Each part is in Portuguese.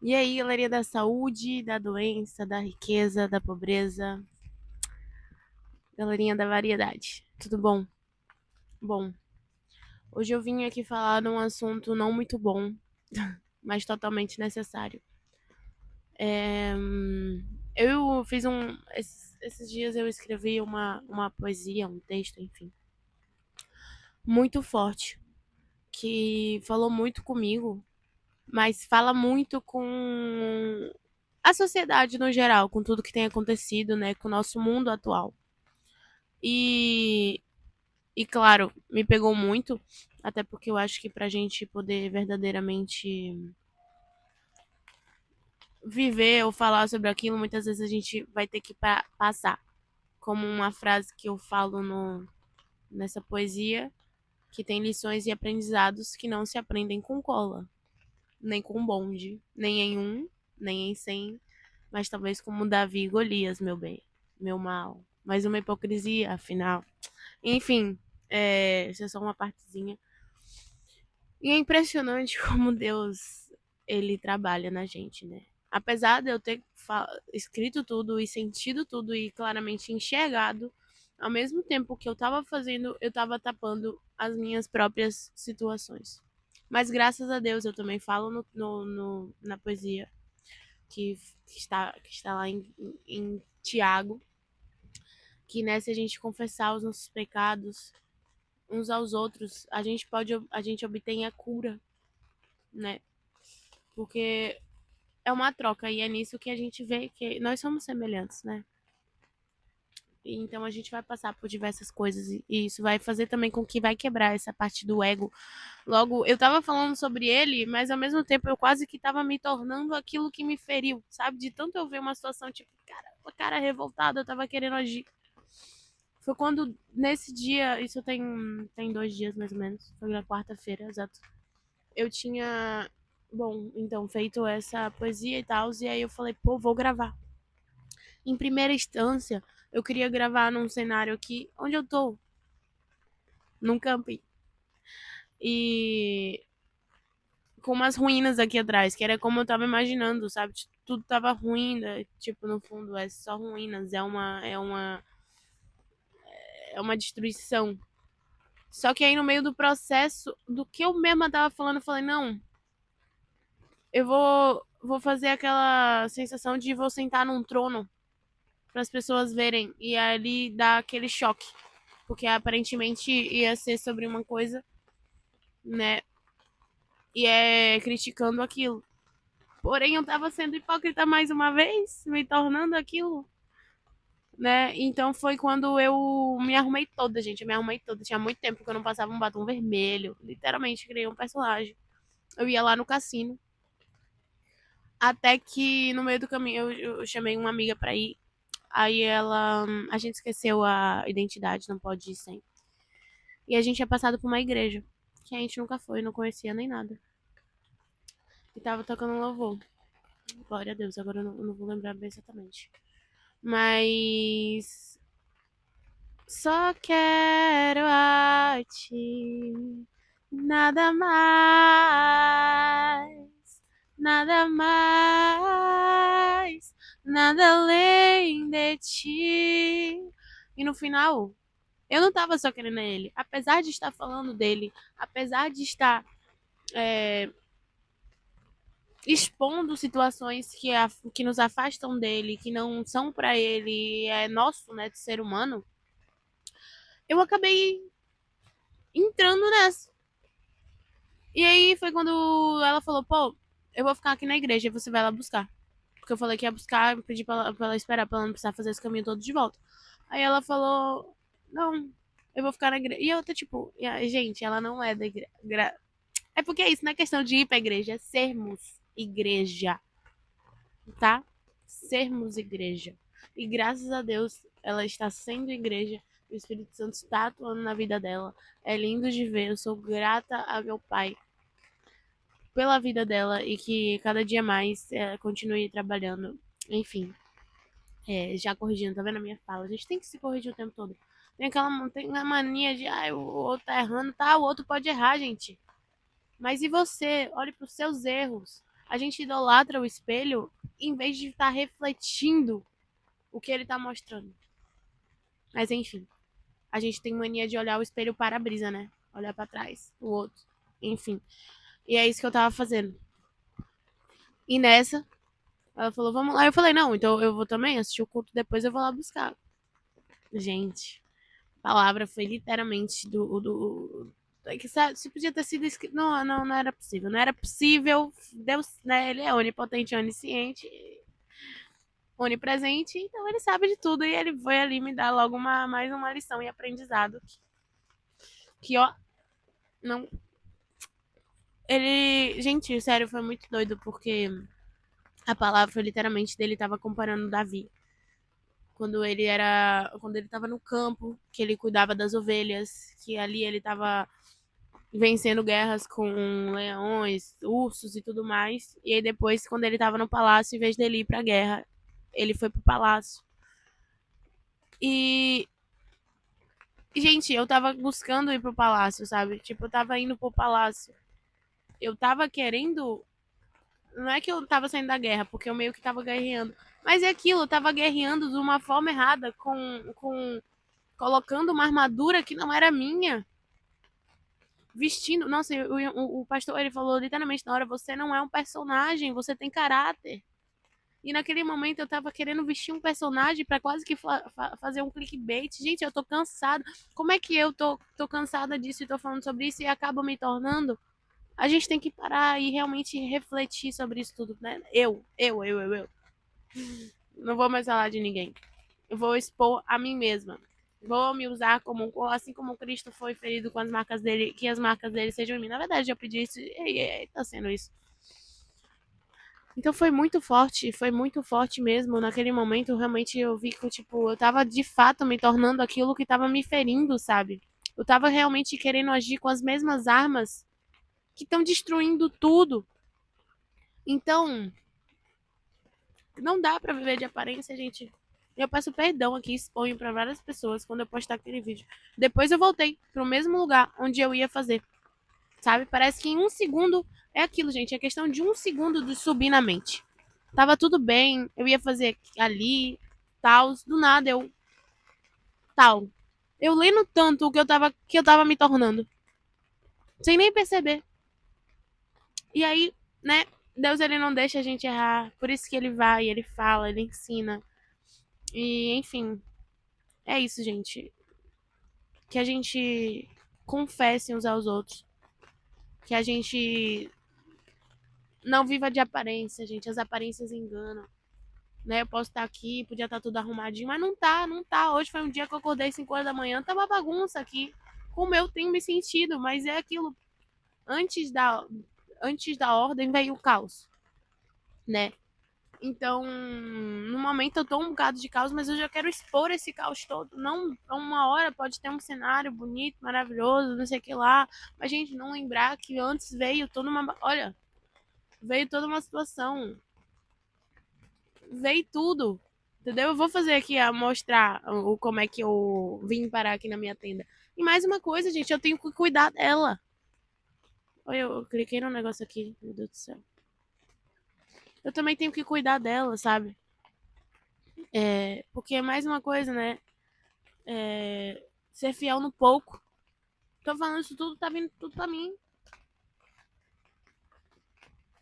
E aí, galerinha da saúde, da doença, da riqueza, da pobreza, galerinha da variedade. Tudo bom? Bom, hoje eu vim aqui falar de um assunto não muito bom, mas totalmente necessário. É, eu fiz um. Esses dias eu escrevi uma poesia, um texto, enfim, muito forte, que falou muito comigo, mas fala muito com a sociedade no geral, com tudo que tem acontecido, né, com o nosso mundo atual. E, e claro, me pegou muito, até porque eu acho que pra gente poder verdadeiramente viver ou falar sobre aquilo, muitas vezes a gente vai ter que passar. Como uma frase que eu falo nessa poesia, que tem lições e aprendizados que não se aprendem com cola, nem com bonde, nem em um, nem em 100, mas talvez como Davi e Golias, meu bem, meu mal. Mais uma hipocrisia, afinal. Enfim, isso é só uma partezinha. E é impressionante como Deus, ele trabalha na gente, né? Apesar de eu ter escrito tudo e sentido tudo e claramente enxergado, ao mesmo tempo que eu tava fazendo, eu tava tapando as minhas próprias situações. Mas graças a Deus, eu também falo na poesia que está lá em Tiago, que né, se a gente confessar os nossos pecados uns aos outros, a gente obtém a cura, né? Porque é uma troca e é nisso que a gente vê que nós somos semelhantes, né? E então a gente vai passar por diversas coisas e isso vai fazer também com que vai quebrar essa parte do ego. Logo, eu tava falando sobre ele, mas ao mesmo tempo eu quase que tava me tornando aquilo que me feriu, sabe? De tanto eu ver uma situação tipo, cara, o cara revoltado, eu tava querendo agir. Foi quando, nesse dia, isso tem 2 dias mais ou menos, foi na quarta-feira, exato. Eu tinha, bom, então, feito essa poesia e tal, e aí eu falei, pô, vou gravar. Em primeira instância, eu queria gravar num cenário aqui onde eu tô, num camping. E com umas ruínas aqui atrás, que era como eu tava imaginando, sabe? Tudo tava ruim, né? Tipo, no fundo, é só ruínas, é uma destruição. Só que aí no meio do processo, do que eu mesma tava falando, eu falei, não, vou fazer aquela sensação de vou sentar num trono para as pessoas verem e ali dá aquele choque, porque aparentemente ia ser sobre uma coisa, né? E é criticando aquilo. Porém, eu tava sendo hipócrita mais uma vez, me tornando aquilo, né? Então foi quando eu me arrumei toda, gente. Eu me arrumei toda. Tinha muito tempo que eu não passava um batom vermelho. Literalmente criei um personagem. Eu ia lá no cassino. Até que no meio do caminho eu chamei uma amiga pra ir. Aí ela. A gente esqueceu a identidade, não pode ir sem. E a gente tinha passado por uma igreja. Que a gente nunca foi, não conhecia nem nada. E tava tocando louvor. Glória a Deus, agora eu não vou lembrar bem exatamente. Mas. Só quero a ti. Nada mais. Nada mais. Nada além de ti. E no final, eu não tava só querendo ele. Apesar de estar falando dele, apesar de estar é, expondo situações que nos afastam dele, que não são para ele, é nosso, né, de ser humano, eu acabei entrando nessa. E aí foi quando ela falou, pô, eu vou ficar aqui na igreja e você vai lá buscar. Porque eu falei que ia buscar, pedi pra ela esperar, pra ela não precisar fazer esse caminho todo de volta. Aí ela falou, não, eu vou ficar na igreja. E eu tô tipo, gente, ela não é da igreja. É porque é isso, não é questão de ir pra igreja, é sermos igreja, tá? Sermos igreja. E graças a Deus, ela está sendo igreja. O Espírito Santo está atuando na vida dela. É lindo de ver. Eu sou grata a meu pai pela vida dela e que cada dia mais continue trabalhando. Enfim, já corrigindo, tá vendo a minha fala? A gente tem que se corrigir o tempo todo. Tem a mania de, o outro tá errando, tá? O outro pode errar, gente. Mas e você? Olhe para os seus erros. A gente idolatra o espelho em vez de estar refletindo o que ele tá mostrando. Mas enfim, a gente tem mania de olhar o espelho para-brisa, né? Olhar para trás, o outro. Enfim. E é isso que eu tava fazendo. E nessa, ela falou, vamos lá. Eu falei, não, então eu vou também assistir o culto, depois eu vou lá buscar. Gente, a palavra foi literalmente do que se podia ter sido escrito. Não, não, não era possível. Não era possível. Deus, né? Ele é onipotente, onisciente, onipresente, então ele sabe de tudo. E ele foi ali me dar logo mais uma lição e aprendizado. Que, ó, não. Ele. Gente, sério, foi muito doido, porque a palavra foi literalmente dele tava comparando Davi. Quando ele tava no campo, que ele cuidava das ovelhas, que ali ele tava vencendo guerras com leões, ursos e tudo mais. E aí depois, quando ele tava no palácio, em vez dele ir pra guerra, ele foi pro palácio. E, gente, eu tava buscando ir pro palácio, sabe? Tipo, eu tava indo pro palácio. Eu tava querendo. Não é que eu tava saindo da guerra, porque eu meio que tava guerreando. Mas é aquilo, eu tava guerreando de uma forma errada, com colocando uma armadura que não era minha. Vestindo. Nossa, o pastor ele falou literalmente na hora: você não é um personagem, você tem caráter. E naquele momento eu tava querendo vestir um personagem pra quase que fazer um clickbait. Gente, eu tô cansada. Como é que eu tô cansada disso e tô falando sobre isso e acaba me tornando? A gente tem que parar e realmente refletir sobre isso tudo, né? Eu. Não vou mais falar de ninguém. Eu vou expor a mim mesma. Vou me usar como, assim como Cristo foi ferido com as marcas dele, que as marcas dele sejam em mim. Na verdade, eu pedi isso e tá sendo isso. Então foi muito forte mesmo. Naquele momento, realmente eu vi que, tipo, eu tava de fato me tornando aquilo que tava me ferindo, sabe? Eu tava realmente querendo agir com as mesmas armas que estão destruindo tudo. Então, não dá pra viver de aparência, gente. Eu peço perdão aqui, exponho pra várias pessoas quando eu postar aquele vídeo. Depois eu voltei pro mesmo lugar onde eu ia fazer, sabe? Parece que em um segundo é aquilo, gente. É questão de um segundo de subir na mente. Tava tudo bem, eu ia fazer ali, tal, do nada eu tal. Eu lendo tanto o que eu tava me tornando, sem nem perceber. E aí, né, Deus ele não deixa a gente errar, por isso que ele vai, ele fala, ele ensina. E enfim, é isso, gente. Que a gente confesse uns aos outros, que a gente não viva de aparência, gente. As aparências enganam. Né? Eu posso estar aqui, podia estar tudo arrumadinho, mas não tá, não tá. Hoje foi um dia que eu acordei 5 horas da manhã, tá uma bagunça aqui. Como eu tenho me sentido, mas é aquilo. Antes da, antes da ordem veio o caos, né? Então, no momento eu tô um bocado de caos, mas eu já quero expor esse caos todo. Não, uma hora pode ter um cenário bonito, maravilhoso, não sei o que lá, mas gente, não lembrar que antes veio toda uma, olha, veio toda uma situação, veio tudo. Entendeu? Eu vou fazer aqui a mostrar como é que eu vim parar aqui na minha tenda. E mais uma coisa, gente, eu tenho que cuidar dela. Olha, eu cliquei no negócio aqui, meu Deus do céu. Eu também tenho que cuidar dela, sabe? Porque é mais uma coisa, né? Ser fiel no pouco. Tô falando isso tudo, tá vindo tudo pra mim.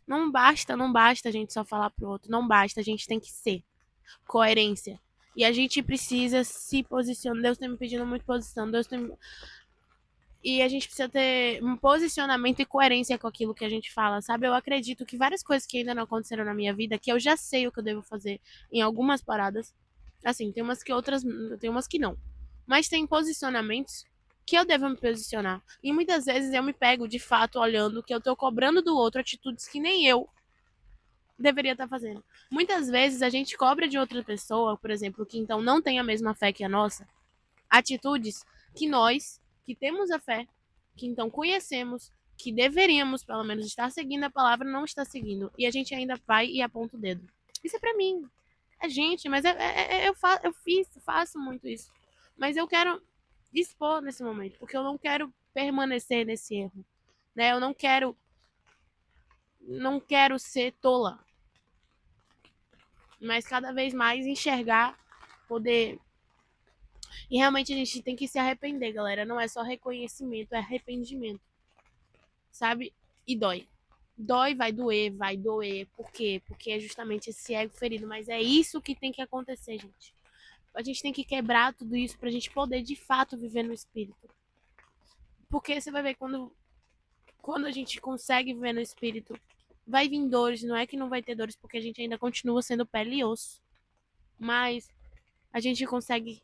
Não basta a gente só falar pro outro. Não basta, a gente tem que ser. Coerência. E a gente precisa se posicionar. Deus tem me pedindo muito posição. E a gente precisa ter um posicionamento e coerência com aquilo que a gente fala, sabe? Eu acredito que várias coisas que ainda não aconteceram na minha vida, que eu já sei o que eu devo fazer em algumas paradas. Assim, tem umas que não. Mas tem posicionamentos que eu devo me posicionar. E muitas vezes eu me pego de fato olhando que eu tô cobrando do outro atitudes que nem eu deveria estar fazendo. Muitas vezes a gente cobra de outra pessoa, por exemplo, que então não tem a mesma fé que a nossa, atitudes que nós, que temos a fé, que então conhecemos, que deveríamos pelo menos estar seguindo a palavra, não está seguindo. E a gente ainda vai e aponta o dedo. Isso é pra mim. É gente, mas faço muito isso. Mas eu quero expor nesse momento, porque eu não quero permanecer nesse erro. Né? Eu não quero não quero ser tola, mas cada vez mais enxergar, poder. E realmente a gente tem que se arrepender, galera. Não é só reconhecimento, é arrependimento, sabe? E dói. Dói, vai doer. Por quê? Porque é justamente esse ego ferido. Mas é isso que tem que acontecer, gente. A gente tem que quebrar tudo isso pra gente poder de fato viver no espírito. Porque você vai ver quando a gente consegue viver no espírito, vai vir dores. Não é que não vai ter dores, porque a gente ainda continua sendo pele e osso. Mas a gente consegue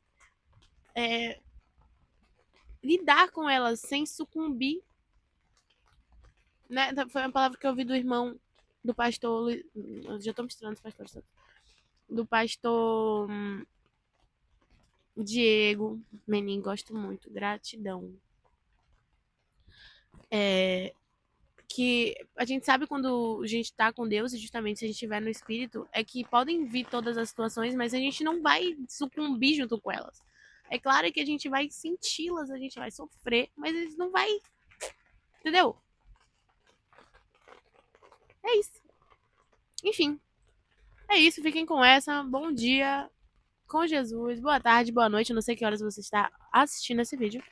lidar com elas sem sucumbir, né? Foi uma palavra que eu ouvi do irmão do pastor. Eu já tô misturando os pastores. Do pastor Diego Menin, gosto muito. Gratidão. É, que a gente sabe quando a gente tá com Deus, e justamente se a gente estiver no espírito, é que podem vir todas as situações, mas a gente não vai sucumbir junto com elas. É claro que a gente vai senti-las, a gente vai sofrer, mas a gente não vai. Entendeu? É isso. Enfim, é isso. Fiquem com essa. Bom dia com Jesus. Boa tarde, boa noite. Eu não sei que horas você está assistindo esse vídeo,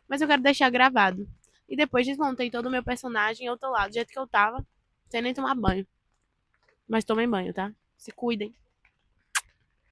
mas eu quero deixar gravado. E depois desmontei todo o meu personagem e eu tô lá, do jeito que eu tava, sem nem tomar banho. Mas tomem banho, tá? Se cuidem.